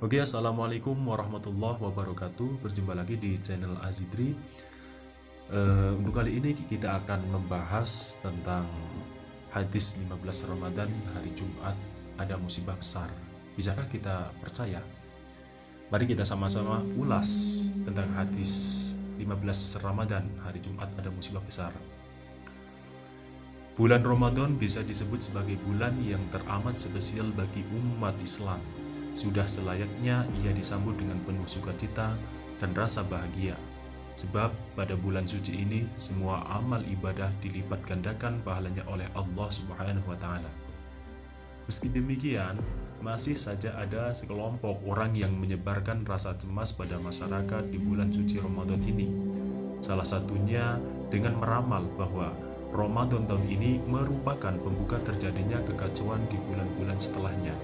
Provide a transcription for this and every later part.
Oke, assalamualaikum warahmatullahi wabarakatuh. Berjumpa lagi di channel Azidri. Untuk kali ini kita akan membahas tentang hadis 15 Ramadan hari Jumat ada musibah besar. Bisakah kita percaya? Mari kita sama-sama ulas tentang hadis 15 Ramadan hari Jumat ada musibah besar. Bulan Ramadan bisa disebut sebagai bulan yang teramat spesial bagi umat Islam. Sudah selayaknya ia disambut dengan penuh sukacita dan rasa bahagia. Sebab pada bulan suci ini semua amal ibadah dilipat gandakan pahalanya oleh Allah Subhanahu wa taala. Meski demikian, masih saja ada sekelompok orang yang menyebarkan rasa cemas pada masyarakat di bulan suci Ramadan ini. Salah satunya dengan meramal bahwa Ramadan tahun ini merupakan pembuka terjadinya kekacauan di bulan-bulan setelahnya.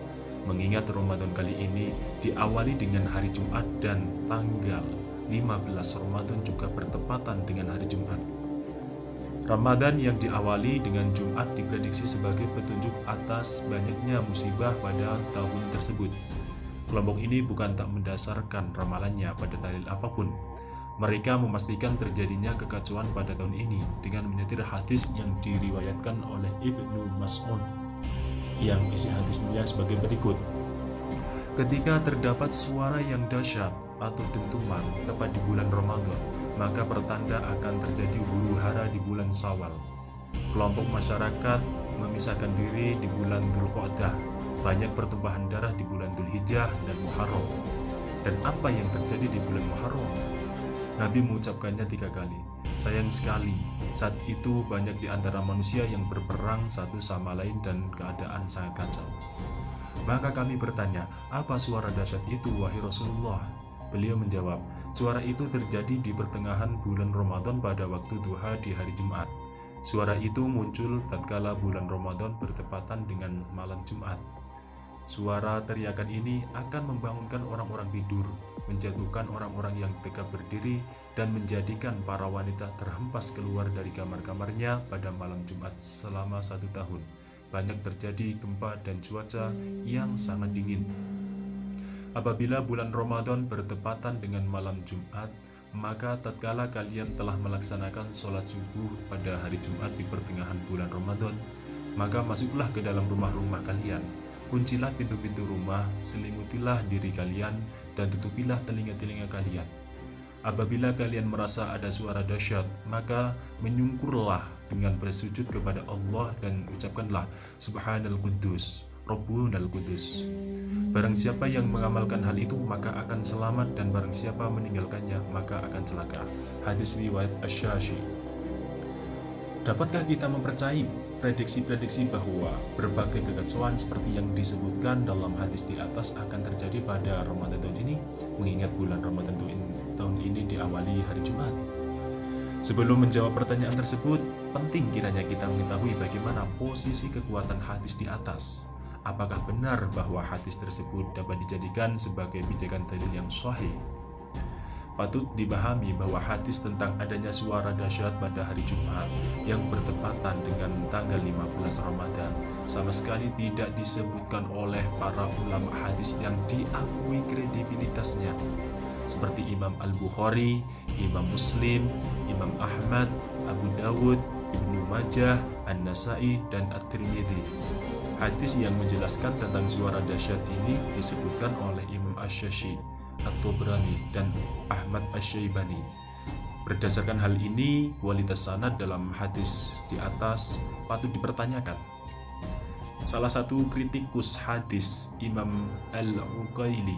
Mengingat Ramadan kali ini diawali dengan hari Jumat dan tanggal 15 Ramadan juga bertepatan dengan hari Jumat. Ramadan yang diawali dengan Jumat diprediksi sebagai petunjuk atas banyaknya musibah pada tahun tersebut. Kelompok ini bukan tak mendasarkan ramalannya pada dalil apapun. Mereka memastikan terjadinya kekacauan pada tahun ini dengan menyetir hadis yang diriwayatkan oleh Ibnu Mas'ud yang isi hadisnya sebagai berikut. Ketika terdapat suara yang dahsyat atau dentuman tepat di bulan Ramadan, maka pertanda akan terjadi huru-hara di bulan Syawal. Kelompok masyarakat memisahkan diri di bulan Dzulqa'dah. Banyak pertumpahan darah di bulan Dzulhijjah dan Muharram. Dan apa yang terjadi di bulan Muharram? Nabi mengucapkannya 3 kali. Sayang sekali, saat itu banyak di antara manusia yang berperang satu sama lain dan keadaan sangat kacau. Maka kami bertanya, apa suara dahsyat itu wahai Rasulullah? Beliau menjawab, suara itu terjadi di pertengahan bulan Ramadan pada waktu duha di hari Jumat. Suara itu muncul tatkala bulan Ramadan bertepatan dengan malam Jumat. Suara teriakan ini akan membangunkan orang-orang tidur, menjatuhkan orang-orang yang tegak berdiri, dan menjadikan para wanita terhempas keluar dari kamar-kamarnya pada malam Jumat selama 1 tahun. Banyak terjadi gempa dan cuaca yang sangat dingin. Apabila bulan Ramadan bertepatan dengan malam Jumat, maka tatkala kalian telah melaksanakan sholat subuh pada hari Jumat di pertengahan bulan Ramadan, maka masuklah ke dalam rumah-rumah kalian. Kuncilah pintu-pintu rumah, selimutilah diri kalian, dan tutupilah telinga-telinga kalian. Apabila kalian merasa ada suara dahsyat, maka menyungkurlah dengan bersujud kepada Allah dan ucapkanlah Subhanal Quddus, Rabbunal Quddus. Barang siapa yang mengamalkan hal itu maka akan selamat, dan barang siapa meninggalkannya maka akan celaka. Hadis riwayat Asy-Syashi. Dapatkah kita mempercayai prediksi-prediksi bahwa berbagai kekacauan seperti yang disebutkan dalam hadis di atas akan terjadi pada Ramadan tahun ini, mengingat bulan Ramadan tahun ini diawali hari Jumat? Sebelum menjawab pertanyaan tersebut, penting kiranya kita mengetahui bagaimana posisi kekuatan hadis di atas. Apakah benar bahwa hadis tersebut dapat dijadikan sebagai pijakan dalil yang sahih? Patut dipahami bahwa hadis tentang adanya suara dahsyat pada hari Jumat yang bertepatan dengan tanggal 15 Ramadan sama sekali tidak disebutkan oleh para ulama hadis yang diakui kredibilitasnya, seperti Imam Al-Bukhari, Imam Muslim, Imam Ahmad, Abu Dawud, Ibnu Majah, An-Nasai, dan At-Tirmidzi. Hadis yang menjelaskan tentang suara dahsyat ini disebutkan oleh Imam Asy-Syashi, At-Tabrani, dan Ahmad Asy-Syaibani. Berdasarkan hal ini, kualitas sanad dalam hadis di atas patut dipertanyakan. Salah satu kritikus hadis, Imam Al-Uqaili,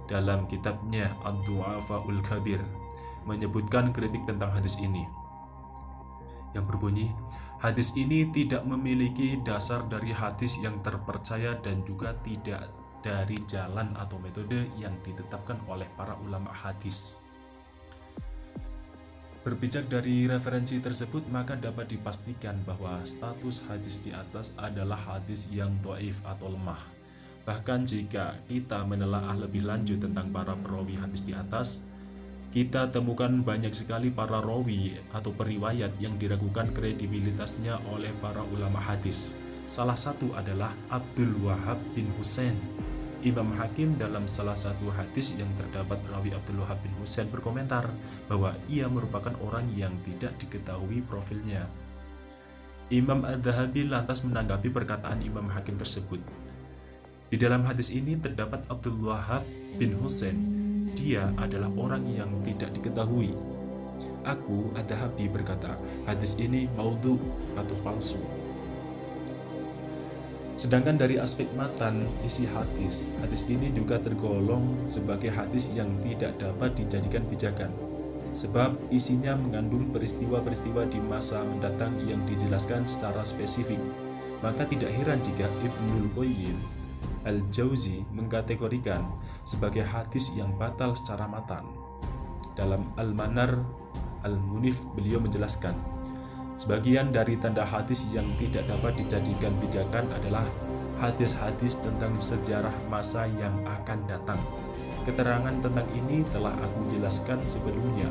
dalam kitabnya Ad-Du'afaul Kabir, menyebutkan kritik tentang hadis ini yang berbunyi, hadis ini tidak memiliki dasar dari hadis yang terpercaya dan juga tidak dari jalan atau metode yang ditetapkan oleh para ulama hadis. Berpijak dari referensi tersebut, maka dapat dipastikan bahwa status hadis di atas adalah hadis yang dhaif atau lemah. Bahkan jika kita menelaah lebih lanjut tentang para perawi hadis di atas, kita temukan banyak sekali para rawi atau periwayat yang diragukan kredibilitasnya oleh para ulama hadis. Salah satu adalah Abdul Wahab bin Husain. Imam Hakim dalam salah satu hadis yang terdapat rawi Abdul Wahab bin Husain berkomentar bahwa ia merupakan orang yang tidak diketahui profilnya. Imam Adz-Dzahabi lantas menanggapi perkataan Imam Hakim tersebut. Di dalam hadis ini terdapat Abdul Wahab bin Husain. Dia adalah orang yang tidak diketahui. Aku, Adz-Dzahabi, berkata, hadis ini maudhu atau palsu. Sedangkan dari aspek matan isi hadis ini juga tergolong sebagai hadis yang tidak dapat dijadikan pijakan, sebab isinya mengandung peristiwa-peristiwa di masa mendatang yang dijelaskan secara spesifik. Maka tidak heran jika Ibnul Qayyim Al-Jauzi mengkategorikan sebagai hadis yang batal secara matan. Dalam Al-Manar Al-Munif beliau menjelaskan, sebagian dari tanda hadis yang tidak dapat dijadikan pijakan adalah hadis-hadis tentang sejarah masa yang akan datang. Keterangan tentang ini telah aku jelaskan sebelumnya,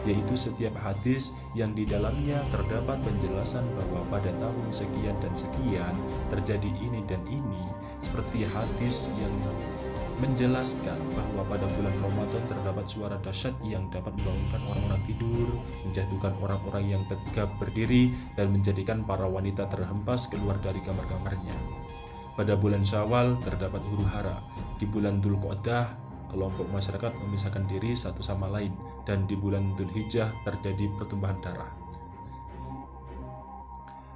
yaitu setiap hadis yang di dalamnya terdapat penjelasan bahwa pada tahun sekian dan sekian terjadi ini dan ini, seperti hadis yang menjelaskan bahwa pada bulan Ramadan terdapat suara dahsyat yang dapat membangunkan orang-orang tidur, menjatuhkan orang-orang yang tegap berdiri, dan menjadikan para wanita terhempas keluar dari kamar-kamarnya. Pada bulan Syawal terdapat huru-hara. Di bulan Dzulqa'dah kelompok masyarakat memisahkan diri satu sama lain, dan di bulan Dzulhijjah terjadi pertumpahan darah.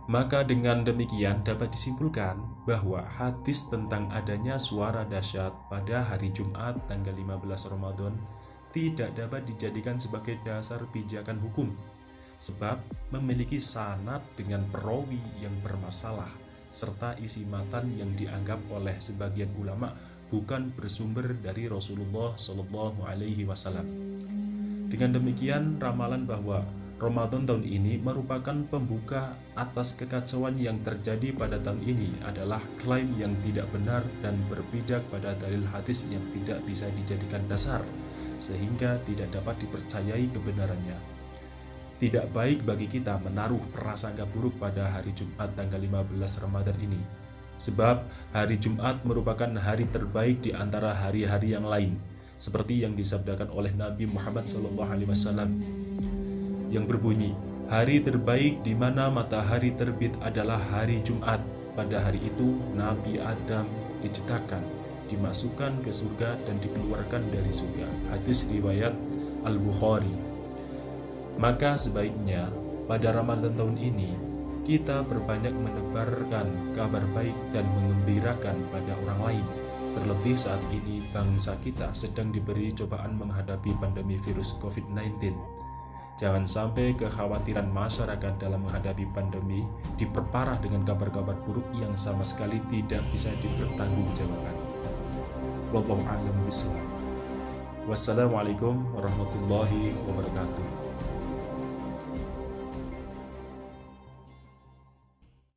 Maka dengan demikian dapat disimpulkan bahwa hadis tentang adanya suara dahsyat pada hari Jumat tanggal 15 Ramadan tidak dapat dijadikan sebagai dasar pijakan hukum, sebab memiliki sanad dengan perawi yang bermasalah serta isi matan yang dianggap oleh sebagian ulama bukan bersumber dari Rasulullah Shallallahu Alaihi Wasallam. Dengan demikian, ramalan bahwa Ramadan tahun ini merupakan pembuka atas kekacauan yang terjadi pada tahun ini adalah klaim yang tidak benar dan berpijak pada dalil hadis yang tidak bisa dijadikan dasar, sehingga tidak dapat dipercayai kebenarannya. Tidak baik bagi kita menaruh prasangka buruk pada hari Jumat tanggal 15 Ramadan ini, sebab hari Jumat merupakan hari terbaik di antara hari-hari yang lain, seperti yang disabdakan oleh Nabi Muhammad SAW, yang berbunyi, hari terbaik di mana matahari terbit adalah hari Jumat. Pada hari itu Nabi Adam diciptakan, dimasukkan ke surga dan dikeluarkan dari surga. Hadis riwayat Al-Bukhari. Maka sebaiknya pada Ramadan tahun ini kita berbanyak menebarkan kabar baik dan mengembirakan pada orang lain. Terlebih saat ini bangsa kita sedang diberi cobaan menghadapi pandemi virus COVID-19. Jangan sampai kekhawatiran masyarakat dalam menghadapi pandemi diperparah dengan kabar-kabar buruk yang sama sekali tidak bisa dipertanggungjawabkan. Wallahu a'lam bishawab. Wassalamualaikum warahmatullahi wabarakatuh.